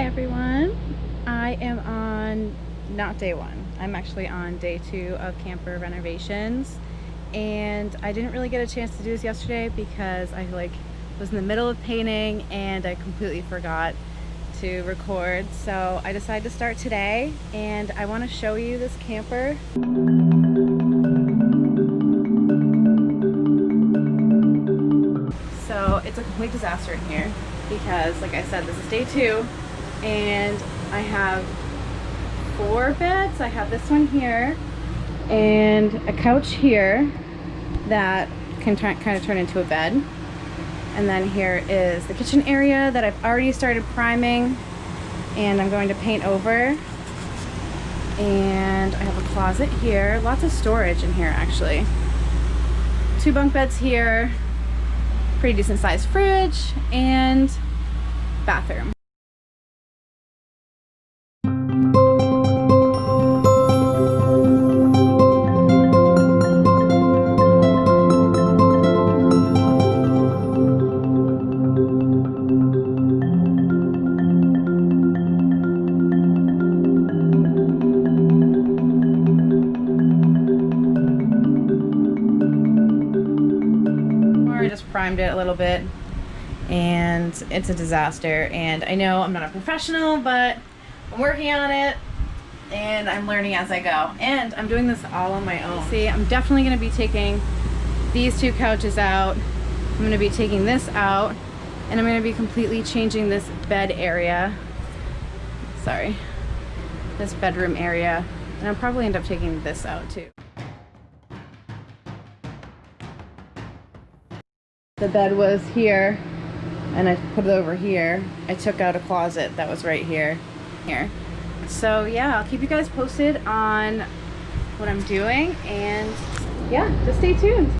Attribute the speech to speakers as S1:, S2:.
S1: everyone. I am on not day one. I'm actually on day 2 of camper renovations, and I didn't really get a chance to do this yesterday because I was in the middle of painting and I completely forgot to record. So I decided to start today, and I want to show you this camper. So it's a complete disaster in here because, like I said, this is day 2 and I have 4 beds. I have this one here and a couch here that can kind of turn into a bed. And then here is the kitchen area that I've already started priming and I'm going to paint over. And I have a closet here. Lots of storage in here, actually. 2 bunk beds here. Pretty decent sized fridge and bathroom. I just primed it a little bit and it's a disaster, and I know I'm not a professional, but I'm working on it and I'm learning as I go, and I'm doing this all on my own. See, I'm definitely going to be taking these 2 couches out. I'm going to be taking this out, and I'm going to be completely changing this bed area, this bedroom area, and I'll probably end up taking this out too. The bed was here and I put it over here. I took out a closet that was right here. So yeah, I'll keep you guys posted on what I'm doing, and yeah, just stay tuned.